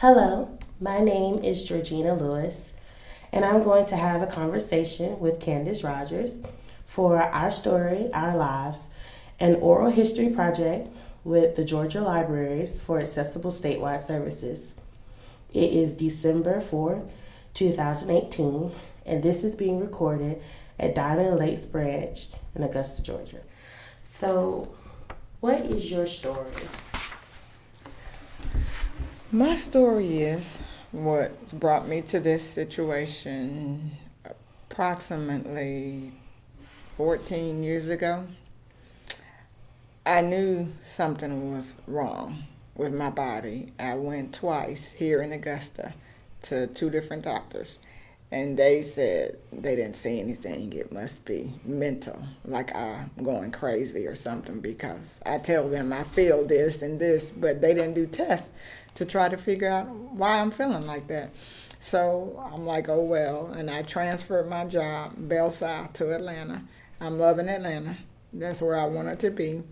Hello, my name is Georgina Lewis, and I'm going to have a conversation with Candace Rogers for Our Story, Our Lives, an oral history project with the Georgia Libraries for Accessible Statewide Services. It is December 4th, 2018, and this is being recorded at Diamond Lakes Branch in Augusta, Georgia. So, what is your story? My story is what brought me to this situation approximately 14 years ago. I knew something was wrong with my body. I went twice here in Augusta to two different doctors, and they said they didn't see anything. It must be mental, like I'm going crazy or something, because I tell them I feel this and this, but they didn't do tests to try to figure out why I'm feeling like that. So I'm like, oh well, and I transferred my job, Bell South, to Atlanta. I'm loving Atlanta. That's where I wanted to be.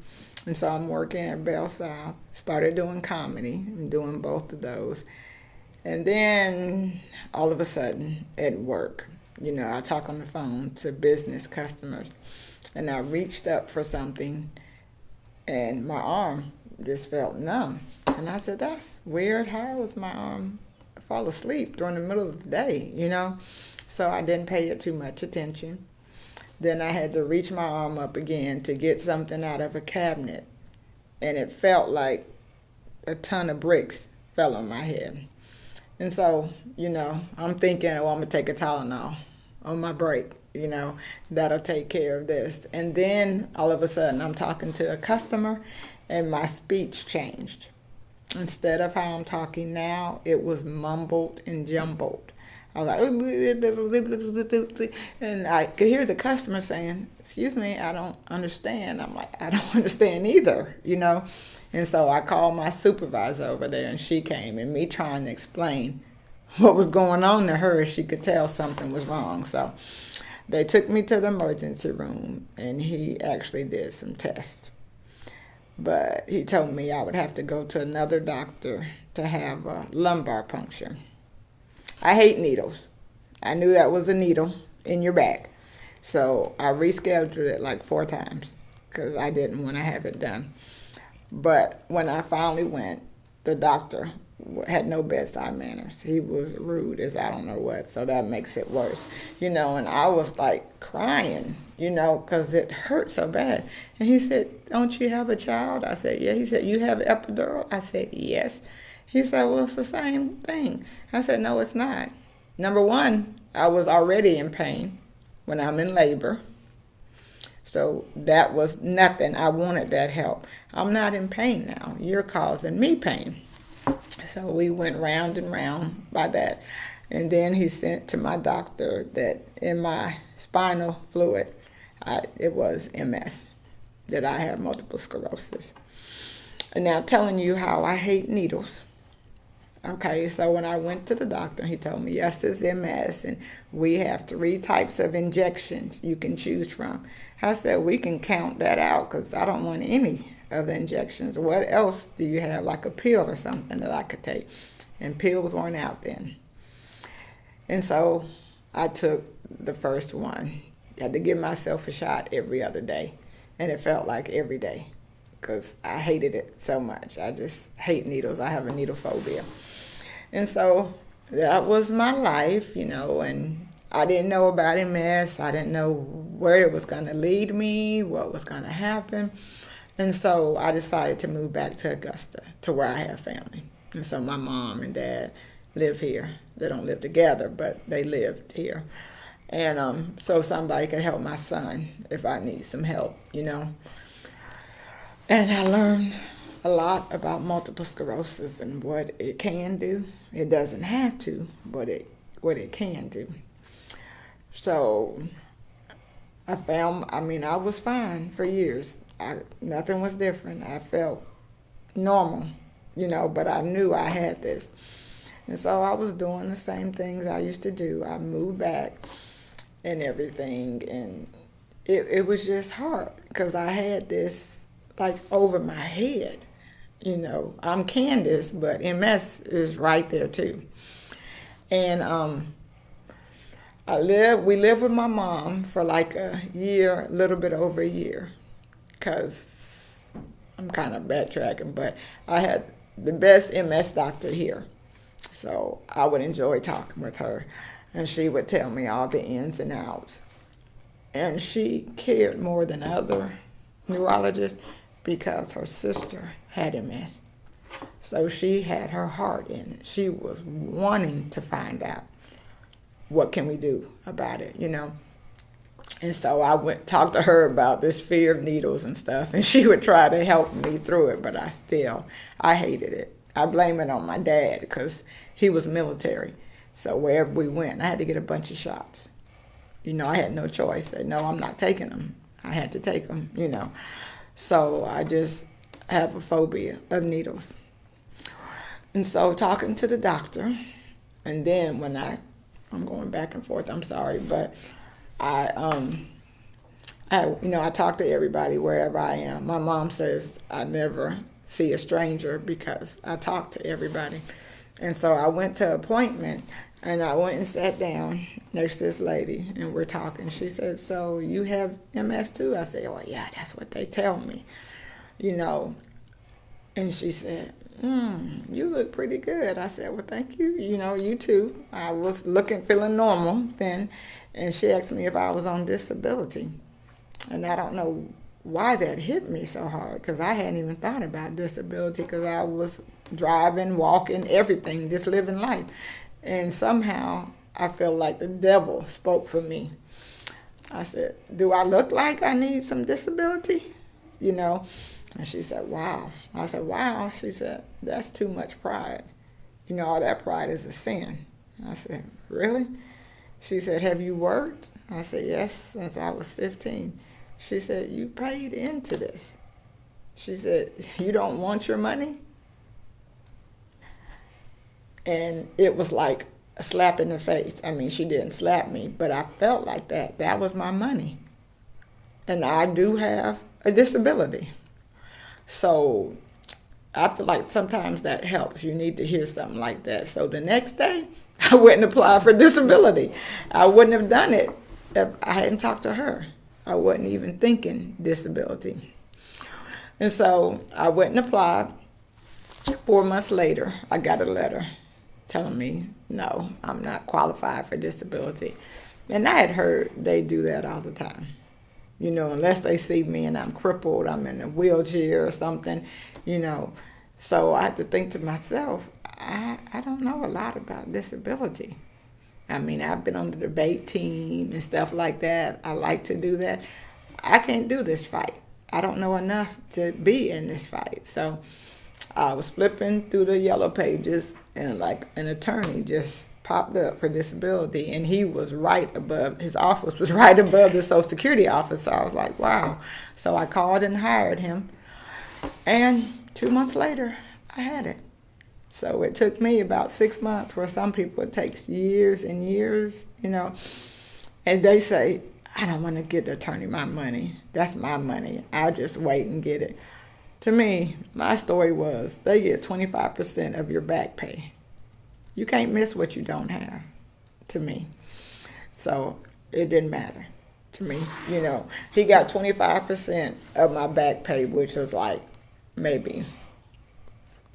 And so I'm working at Bell South, started doing comedy and doing both of those. And then all of a sudden at work, I talk on the phone to business customers, and I reached up for something and my arm just felt numb. And I said, that's weird. How was my arm fall asleep during the middle of the day? So I didn't pay it too much attention. Then I had to reach my arm up again to get something out of a cabinet. And it felt like a ton of bricks fell on my head. And so, I'm thinking, oh, I'm going to take a Tylenol on my break. That'll take care of this. And then all of a sudden I'm talking to a customer and my speech changed. Instead of how I'm talking now, it was mumbled and jumbled. I was like, and I could hear the customer saying, excuse me, I don't understand. I'm like, I don't understand either, And so I called my supervisor over there, and she came, and me trying to explain what was going on to her, she could tell something was wrong. So they took me to the emergency room, and he actually did some tests. But he told me I would have to go to another doctor to have a lumbar puncture. I hate needles. I knew that was a needle in your back. So I rescheduled it like 4 times because I didn't want to have it done. But when I finally went, the doctor had no bedside manners. He was rude as I don't know what, so that makes it worse. And I was like crying, because it hurt so bad. And he said, don't you have a child? I said, yeah. He said, you have epidural? I said, yes. He said, well, it's the same thing. I said, no, it's not. Number one, I was already in pain when I'm in labor. So that was nothing. I wanted that help. I'm not in pain now. You're causing me pain. So we went round and round by that. And then he sent to my doctor that in my spinal fluid, it was MS, that I had multiple sclerosis. And now telling you how I hate needles. Okay, so when I went to the doctor, he told me, yes, it's MS, and we have 3 types of injections you can choose from. I said, we can count that out because I don't want any of the injections. What else do you have, like a pill or something that I could take? And pills weren't out then. And so I took the first one. I had to give myself a shot every other day. And it felt like every day because I hated it so much. I just hate needles. I have a needle phobia. And so that was my life, and I didn't know about MS. I didn't know where it was going to lead me, what was going to happen. And so I decided to move back to Augusta, to where I have family. And so my mom and dad live here. They don't live together, but they lived here. And so somebody could help my son if I need some help, And I learned a lot about multiple sclerosis and what it can do. It doesn't have to, but what it can do. So I was fine for years. Nothing was different. I felt normal, but I knew I had this. And so I was doing the same things I used to do. I moved back and everything, and it was just hard because I had this like over my head, You know, I'm Candace, but MS is right there too. And we lived with my mom for like a year, a little bit over a year, because I'm kind of backtracking, but I had the best MS doctor here. So I would enjoy talking with her, and she would tell me all the ins and outs. And she cared more than other neurologists because her sister had MS. So she had her heart in it. She was wanting to find out what can we do about it, you know. And so I went talked to her about this fear of needles and stuff, and she would try to help me through it, but I hated it. I blame it on my dad because he was military. So wherever we went, I had to get a bunch of shots. You know, I had no choice. Said, no, I'm not taking them. I had to take them, you know. So I just have a phobia of needles. And so talking to the doctor, and then when I'm going back and forth, I'm sorry, but I talk to everybody wherever I am. My mom says I never see a stranger because I talk to everybody. And so I went to an appointment, and I went and sat down next to this lady, and we're talking. She said, so you have MS too? I said, oh, yeah, that's what they tell me, you know. And she said, you look pretty good. I said, well, thank you. You know, you too. I was feeling normal then. And she asked me if I was on disability. And I don't know why that hit me so hard, because I hadn't even thought about disability, because I was driving, walking, everything, just living life. And somehow I felt like the devil spoke for me. I said, do I look like I need some disability? You know? And she said, wow. I said, wow. She said, that's too much pride. You know, all that pride is a sin. I said, really? She said, have you worked? I said, yes, since I was 15. She said, you paid into this. She said, you don't want your money? And it was like a slap in the face. I mean, she didn't slap me, but I felt like that. That was my money. And I do have a disability. So I feel like sometimes that helps. You need to hear something like that. So the next day, I wouldn't apply for disability. I wouldn't have done it if I hadn't talked to her. I wasn't even thinking disability. And so I went and applied. 4 months later, I got a letter telling me, no, I'm not qualified for disability. And I had heard they do that all the time. You know, unless they see me and I'm crippled, I'm in a wheelchair or something, you know. So I had to think to myself, I don't know a lot about disability. I mean, I've been on the debate team and stuff like that. I like to do that. I can't do this fight. I don't know enough to be in this fight. So I was flipping through the yellow pages, and like an attorney just popped up for disability, and he was right above, his office was right above the Social Security office. So I was like, wow. So I called and hired him, and 2 months later, I had it. So it took me about 6 months, where some people it takes years and years, you know. And they say, I don't want to give the attorney my money. That's my money. I'll just wait and get it. To me, my story was they get 25% of your back pay. You can't miss what you don't have, to me. So it didn't matter to me. You know, he got 25% of my back pay, which was like maybe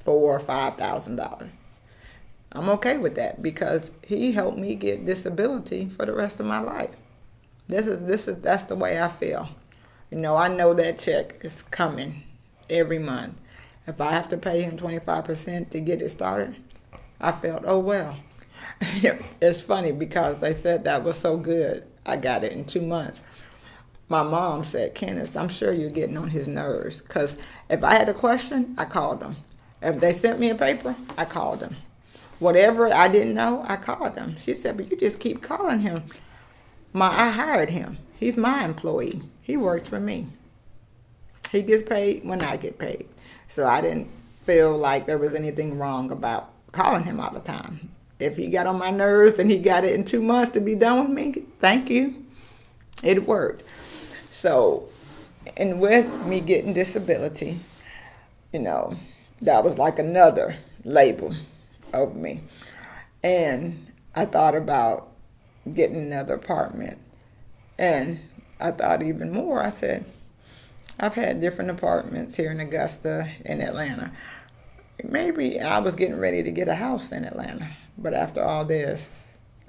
$4,000 or $5,000. I'm okay with that because he helped me get disability for the rest of my life. That's the way I feel. You know, I know that check is coming every month. If I have to pay him 25% to get it started, I felt, oh well. It's funny because they said that was so good. I got it in 2 months. My mom said, Candace, I'm sure you're getting on his nerves, because if I had a question, I called them. If they sent me a paper, I called them. Whatever I didn't know, I called them. She said, but you just keep calling him. I hired him. He's my employee. He works for me. He gets paid when I get paid. So I didn't feel like there was anything wrong about calling him all the time. If he got on my nerves and he got it in 2 months to be done with me, thank you. It worked. So, and with me getting disability, you know, that was like another label over me. And I thought about getting another apartment. And I thought even more. I said, I've had different apartments here in Augusta, in Atlanta. Maybe I was getting ready to get a house in Atlanta. But after all this,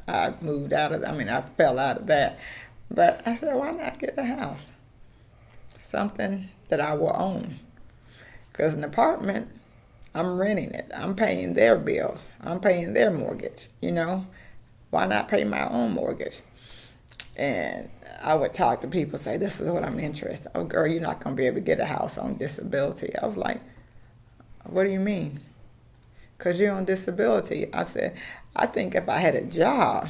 I moved out of, I fell out of that. But I said, why not get a house? Something that I will own. Because an apartment, I'm renting it. I'm paying their bills. I'm paying their mortgage, Why not pay my own mortgage? And I would talk to people, say, this is what I'm interested in. Oh, girl, you're not going to be able to get a house on disability. I was like, what do you mean? Because you're on disability. I said, I think if I had a job,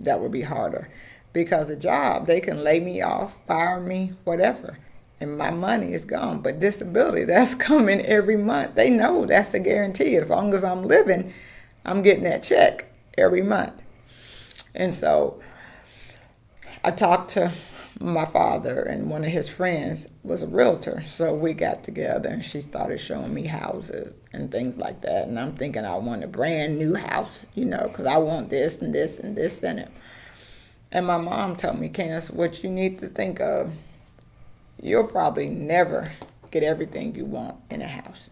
that would be harder. Because a job, they can lay me off, fire me, whatever. And my money is gone. But disability, that's coming every month. They know that's a guarantee. As long as I'm living, I'm getting that check every month. And so I talked to my father, and one of his friends was a realtor. So we got together, and she started showing me houses and things like that. And I'm thinking I want a brand new house, because I want this and this and this in it. And my mom told me, Candace, what you need to think of, you'll probably never get everything you want in a house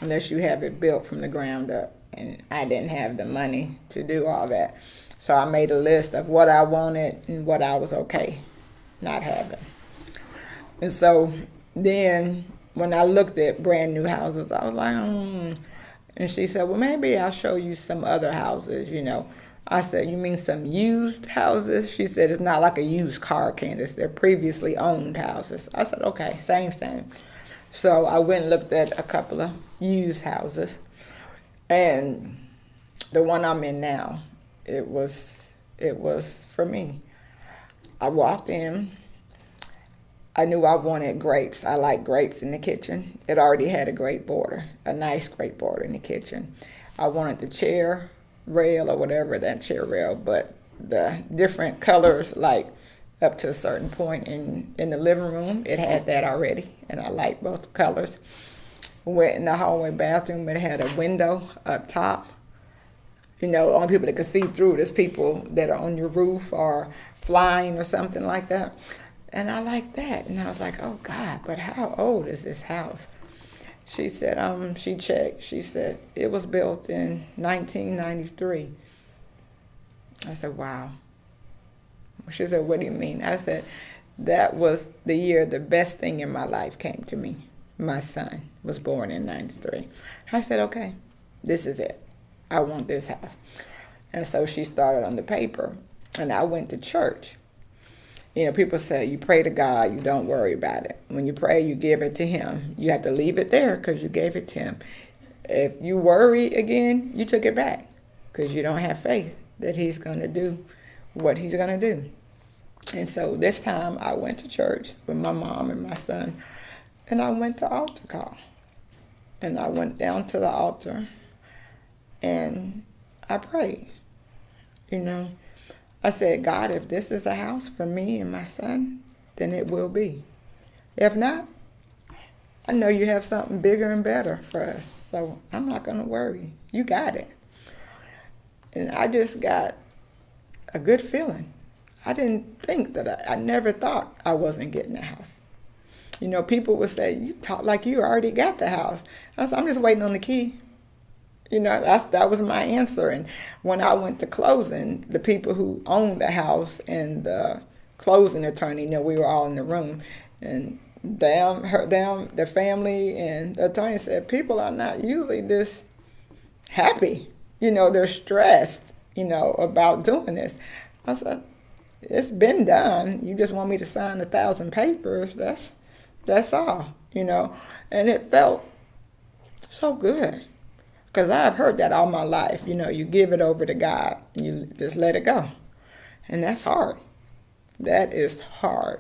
unless you have it built from the ground up. And I didn't have the money to do all that. So I made a list of what I wanted and what I was okay not having. And so then when I looked at brand new houses, I was like, And she said, well, maybe I'll show you some other houses, I said, you mean some used houses? She said, it's not like a used car, Candace. They're previously owned houses. I said, okay, same thing. So I went and looked at a couple of used houses. And the one I'm in now, it was for me. I walked in. I knew I wanted grapes. I like grapes in the kitchen. It already had a grape border, a nice grape border in the kitchen. I wanted the chair rail or whatever, that chair rail, but the different colors, like up to a certain point in the living room, it had that already, and I liked both colors. Went in the hallway bathroom, it had a window up top. Only people that could see through is people that are on your roof or flying or something like that. And I liked that, and I was like, oh God, but how old is this house? She said, she checked. She said, it was built in 1993. I said, wow. She said, what do you mean? I said, that was the year the best thing in my life came to me. My son was born in 93. I said, okay, this is it. I want this house. And so she started on the paper, and I went to church. People say you pray to God, you don't worry about it. When you pray, you give it to him. You have to leave it there because you gave it to him. If you worry again, you took it back because you don't have faith that he's going to do what he's going to do. And so this time I went to church with my mom and my son, and I went to altar call. And I went down to the altar, and I prayed, I said, God, if this is a house for me and my son, then it will be. If not, I know you have something bigger and better for us, so I'm not going to worry. You got it. And I just got a good feeling. I didn't think that I never thought I wasn't getting a house. People would say, you talk like you already got the house. I said, I'm just waiting on the key. That was my answer. And when I went to closing, the people who owned the house and the closing attorney, we were all in the room, and the family and the attorney said, people are not usually this happy. They're stressed, about doing this. I said, it's been done. You just want me to sign 1,000 papers. That's all, And it felt so good. Because I've heard that all my life. You give it over to God. You just let it go. And that's hard. That is hard.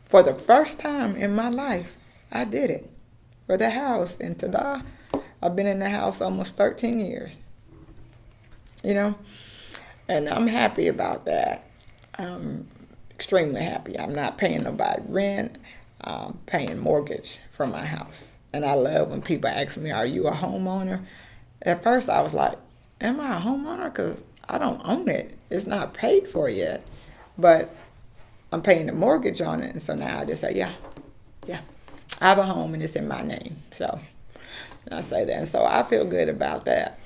For the first time in my life, I did it. For the house. And tada, I've been in the house almost 13 years. And I'm happy about that. I'm extremely happy. I'm not paying nobody rent. I'm paying mortgage for my house. And I love when people ask me, are you a homeowner? At first I was like, am I a homeowner? Because I don't own it. It's not paid for yet. But I'm paying the mortgage on it. And so now I just say, yeah. I have a home and it's in my name. So I say that. And so I feel good about that.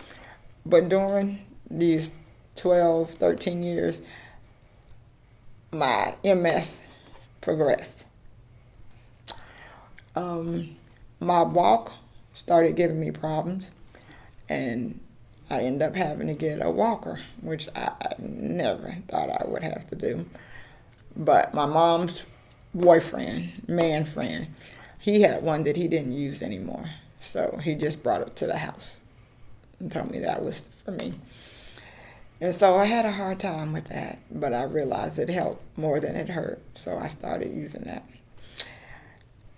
But during these 12, 13 years, my MS progressed. My walk started giving me problems, and I ended up having to get a walker, which I never thought I would have to do. But my mom's boyfriend, man friend, he had one that he didn't use anymore. So he just brought it to the house and told me that was for me. And so I had a hard time with that, but I realized it helped more than it hurt. So I started using that.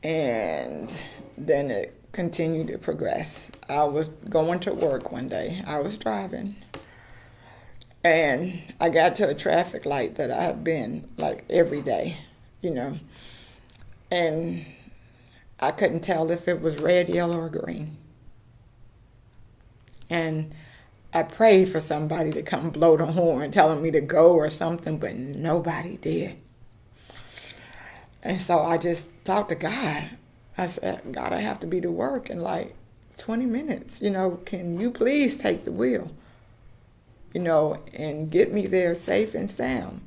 And then it continued to progress. I was going to work one day. I was driving. And I got to a traffic light that I had been like every day, And I couldn't tell if it was red, yellow, or green. And I prayed for somebody to come blow the horn telling me to go or something, but nobody did. And so I just talked to God. I said, God, I have to be to work in like 20 minutes. Can you please take the wheel, and get me there safe and sound?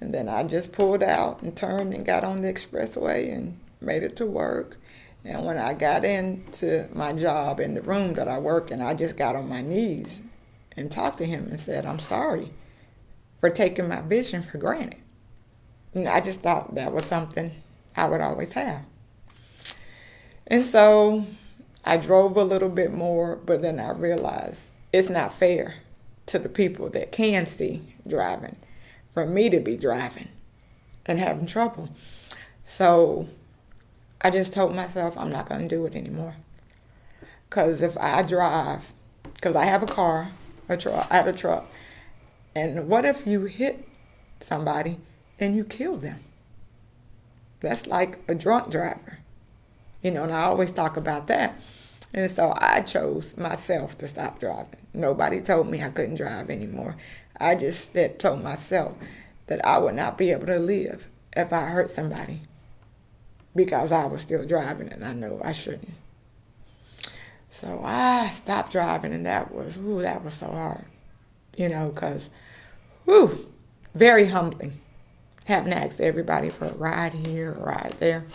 And then I just pulled out and turned and got on the expressway and made it to work. And when I got into my job in the room that I work in, I just got on my knees and talked to him and said, I'm sorry for taking my vision for granted. And I just thought that was something I would always have. And so I drove a little bit more, but then I realized it's not fair to the people that can see driving for me to be driving and having trouble. So I just told myself I'm not going to do it anymore. Because if I drive, because I have a car, I have a truck, and what if you hit somebody and you kill them? That's like a drunk driver. And I always talk about that. And so I chose myself to stop driving. Nobody told me I couldn't drive anymore. I just told myself that I would not be able to live if I hurt somebody because I was still driving and I know I shouldn't. So I stopped driving, and that was so hard, because, very humbling. Having to ask everybody for a ride here, a ride there.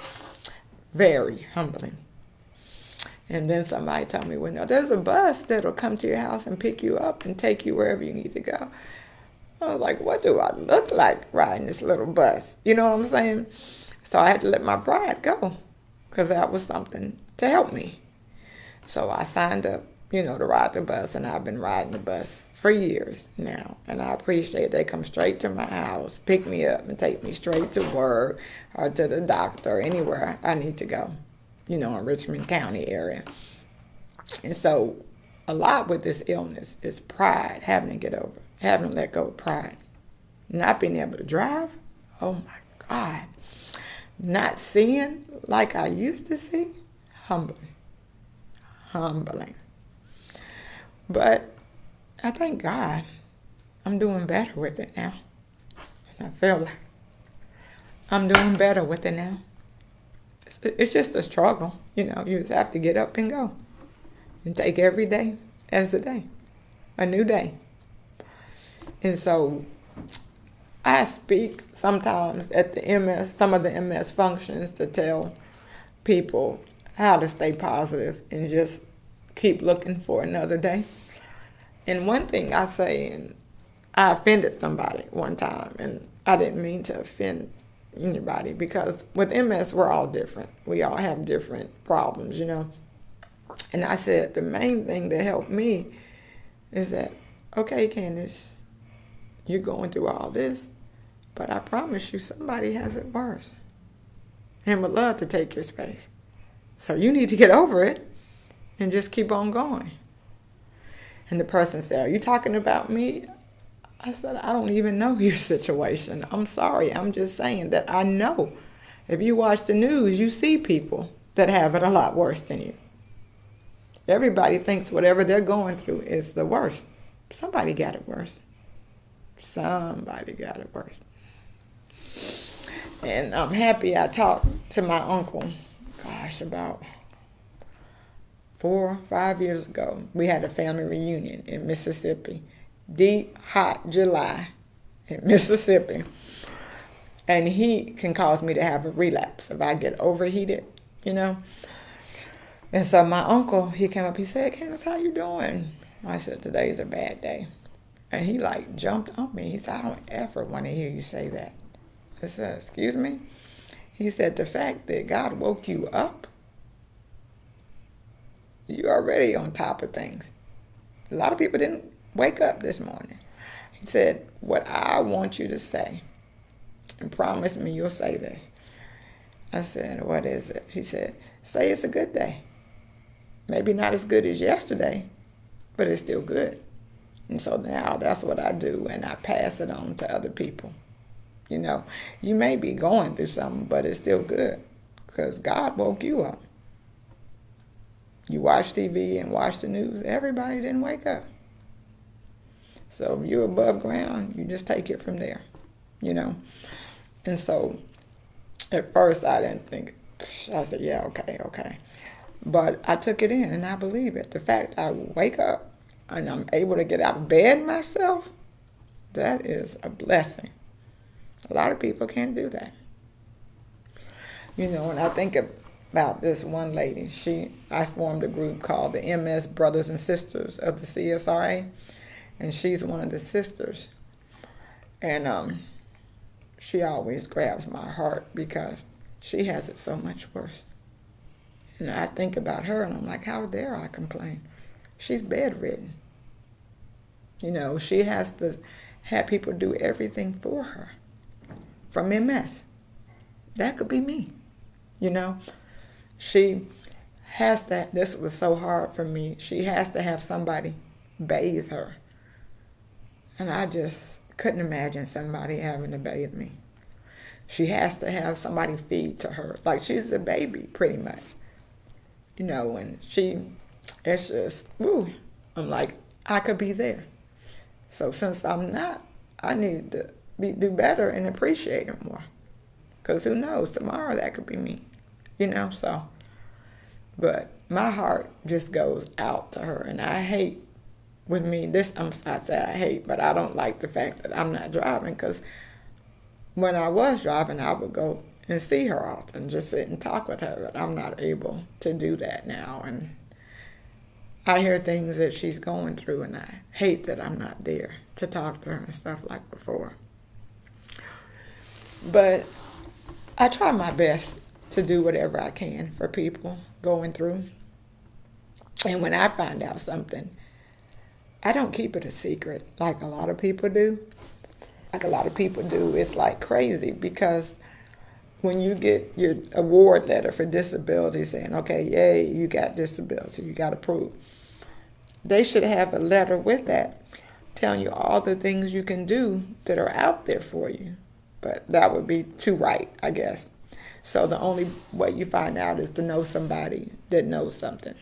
Very humbling. And then somebody told me, well, no, there's a bus that'll come to your house and pick you up and take you wherever you need to go. I was like, what do I look like riding this little bus? You know what I'm saying? So I had to let my bride go because that was something to help me. So I signed up, to ride the bus, and I've been riding the bus for years now. And I appreciate they come straight to my house, pick me up, and take me straight to work or to the doctor, anywhere I need to go, in Richmond County area. And so a lot with this illness is pride, having to let go of pride. Not being able to drive, oh my God. Not seeing like I used to see, humbling. But I thank God I'm doing better with it now. I feel like I'm doing better with it now. It's just a struggle, you just have to get up and go and take every day as a day, a new day. And so I speak sometimes at some of the MS functions to tell people how to stay positive and just keep looking for another day. And one thing I say, and I offended somebody one time, and I didn't mean to offend anybody because with MS, we're all different. We all have different problems, And I said the main thing that helped me is that, okay, Candace, you're going through all this, but I promise you somebody has it worse and would love to take your space. So you need to get over it and just keep on going. And the person said, are you talking about me? I said, I don't even know your situation. I'm sorry. I'm just saying that I know. If you watch the news, you see people that have it a lot worse than you. Everybody thinks whatever they're going through is the worst. Somebody got it worse. Somebody got it worse. And I'm happy I talked to my uncle, about 4 or 5 years ago. We had a family reunion in Mississippi. Deep, hot July in Mississippi. And he can cause me to have a relapse if I get overheated, And so my uncle, he came up, he said, Candace, how you doing? I said, today's a bad day. And he jumped on me. He said, I don't ever want to hear you say that. I said, excuse me? He said, the fact that God woke you up, you're already on top of things. A lot of people didn't wake up this morning. He said, what I want you to say, and promise me you'll say this. I said, what is it? He said, say it's a good day. Maybe not as good as yesterday, but it's still good. And so now that's what I do, and I pass it on to other people. You may be going through something, but it's still good because God woke you up. You watch TV and watch the news, everybody didn't wake up. So if you're above ground, you just take it from there, And so at first I didn't think, I said, yeah, okay. But I took it in and I believe it. The fact I wake up and I'm able to get out of bed myself, that is a blessing. A lot of people can't do that. And I think about this one lady. I formed a group called the MS Brothers and Sisters of the CSRA, and she's one of the sisters. And she always grabs my heart because she has it so much worse. And I think about her and I'm like, how dare I complain? She's bedridden. She has to have people do everything for her from MS. That could be me. She has to, this was so hard for me, she has to have somebody bathe her. And I just couldn't imagine somebody having to bathe me. She has to have somebody feed to her. Like she's a baby, pretty much. And it's just, I'm like, I could be there. So since I'm not, I need to do better and appreciate it more. Because who knows, tomorrow that could be me, so. But my heart just goes out to her. And I hate, with me, I said I hate, but I don't like the fact that I'm not driving. Because when I was driving, I would go and see her often, just sit and talk with her. But I'm not able to do that now. And I hear things that she's going through, and I hate that I'm not there to talk to her and stuff like before. But I try my best to do whatever I can for people going through. And when I find out something, I don't keep it a secret like a lot of people do. It's like crazy because when you get your award letter for disability saying, okay, yay, you got disability, you got approved, they should have a letter with that telling you all the things you can do that are out there for you. But that would be too right, I guess. So the only way you find out is to know somebody that knows something.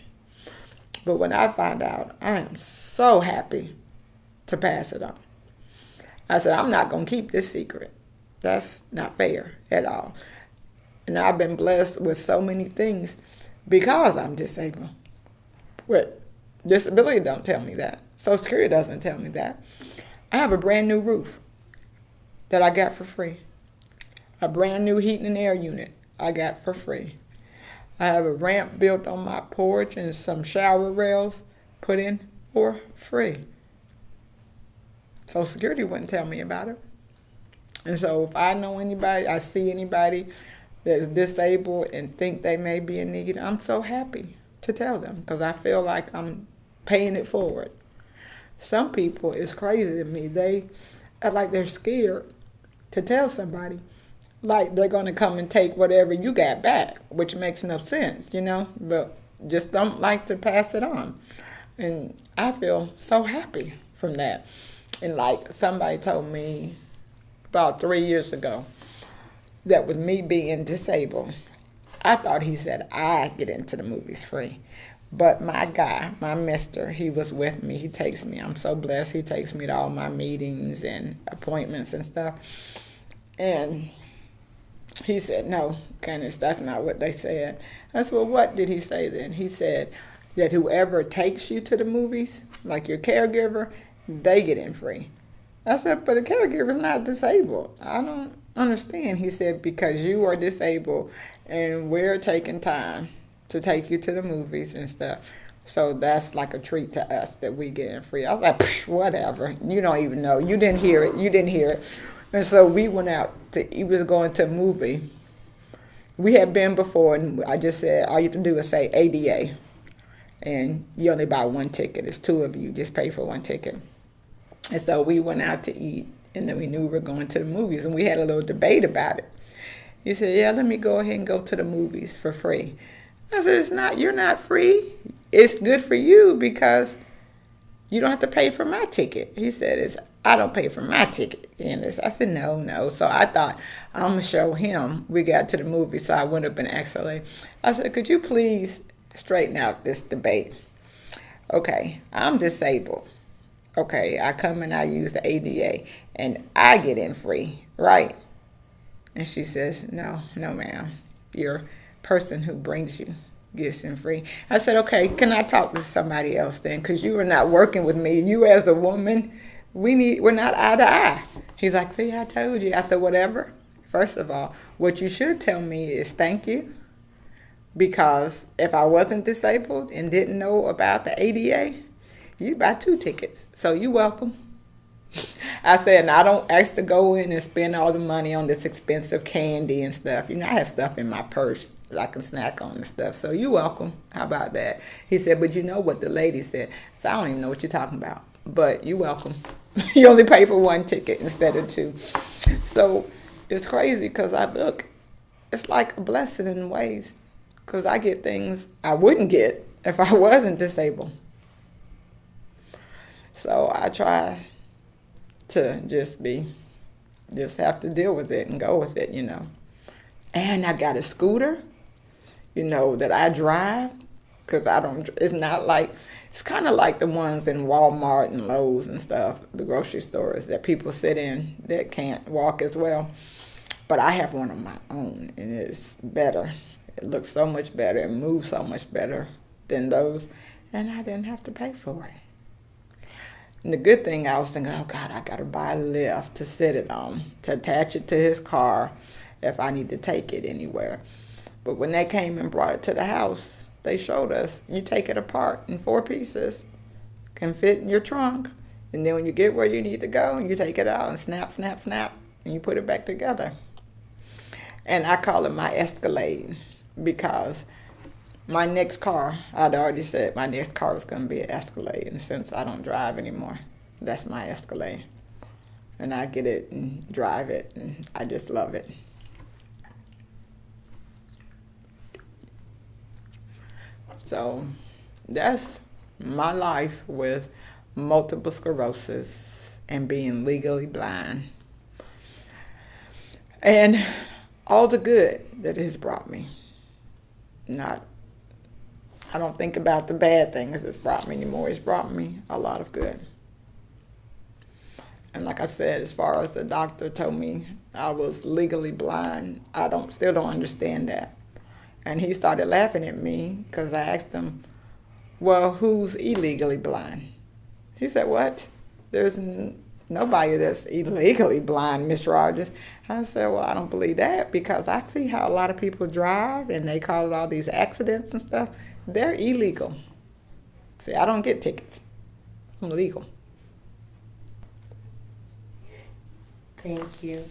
But when I find out, I am so happy to pass it on. I said, I'm not going to keep this secret. That's not fair at all. And I've been blessed with so many things because I'm disabled. But disability don't tell me that. Social Security doesn't tell me that. I have a brand new roof that I got for free. A brand new heating and air unit I got for free. I have a ramp built on my porch and some shower rails put in for free. Social Security wouldn't tell me about it. And so if I know anybody, I see anybody that's disabled and think they may be in need, I'm so happy to tell them because I feel like I'm paying it forward. Some people, it's crazy to me, they act like they're scared to tell somebody. Like they're going to come and take whatever you got back, which makes no sense, but just don't like to pass it on. And I feel so happy from that. And like somebody told me about 3 years ago, that with me being disabled, I thought he said I get into the movies free. But my guy, my mister, he was with me. He takes me. I'm so blessed. He takes me to all my meetings and appointments and stuff. And he said, no, Candace, that's not what they said. I said, well, what did he say then? He said that whoever takes you to the movies, like your caregiver, they get in free. I said, but the caregiver's not disabled. I don't understand. He said, because you are disabled and we're taking time to take you to the movies and stuff. So that's like a treat to us that we get in free. I was like, whatever. You don't even know. You didn't hear it. You didn't hear it. And so we went out he was going to a movie. We had been before, and I just said, all you have to do is say ADA. And you only buy one ticket. It's two of you. Just pay for one ticket. And so we went out to eat, and then we knew we were going to the movies, and we had a little debate about it. He said, yeah, let me go ahead and go to the movies for free. I said, you're not free. It's good for you because you don't have to pay for my ticket. He said, I don't pay for my ticket. And I said, no. So I thought, I'm going to show him. We got to the movie, so I went up and asked her, I said, could you please straighten out this debate? Okay, I'm disabled. Okay, I come and I use the ADA, and I get in free, right? And she says, no, ma'am. Your person who brings you gets in free. I said, okay, can I talk to somebody else then? Because you are not working with me. You as a woman, we're not eye to eye. He's like, see, I told you. I said, whatever. First of all, what you should tell me is thank you. Because if I wasn't disabled and didn't know about the ADA, you buy 2 tickets. So you're welcome. I said, and I don't ask to go in and spend all the money on this expensive candy and stuff. I have stuff in my purse that I can snack on and stuff. So you're welcome. How about that? He said, but you know what the lady said. So I don't even know what you're talking about. But you're welcome. You only pay for 1 ticket instead of 2. So it's crazy because it's like a blessing in ways. Because I get things I wouldn't get if I wasn't disabled. So I try to just have to deal with it and go with it, And I got a scooter, that I drive, because it's kind of like the ones in Walmart and Lowe's and stuff, the grocery stores that people sit in that can't walk as well. But I have one of my own, and it's better. It looks so much better and moves so much better than those, and I didn't have to pay for it. And the good thing, I was thinking, oh, God, I got to buy a lift to sit it on, to attach it to his car if I need to take it anywhere. But when they came and brought it to the house, they showed us, you take it apart in 4 pieces, can fit in your trunk, and then when you get where you need to go, you take it out and snap, and you put it back together. And I call it my Escalade because my next car, I'd already said my next car was going to be an Escalade. And since I don't drive anymore, that's my Escalade. And I get it and drive it, and I just love it. So that's my life with multiple sclerosis and being legally blind. And all the good that it has brought me. I don't think about the bad things it's brought me anymore. It's brought me a lot of good. And like I said, as far as the doctor told me I was legally blind, I still don't understand that. And he started laughing at me because I asked him, well, who's illegally blind? He said, what? There's nobody that's illegally blind, Miss Rogers. I said, well, I don't believe that because I see how a lot of people drive and they cause all these accidents and stuff. They're illegal. See, I don't get tickets. I'm legal. Thank you.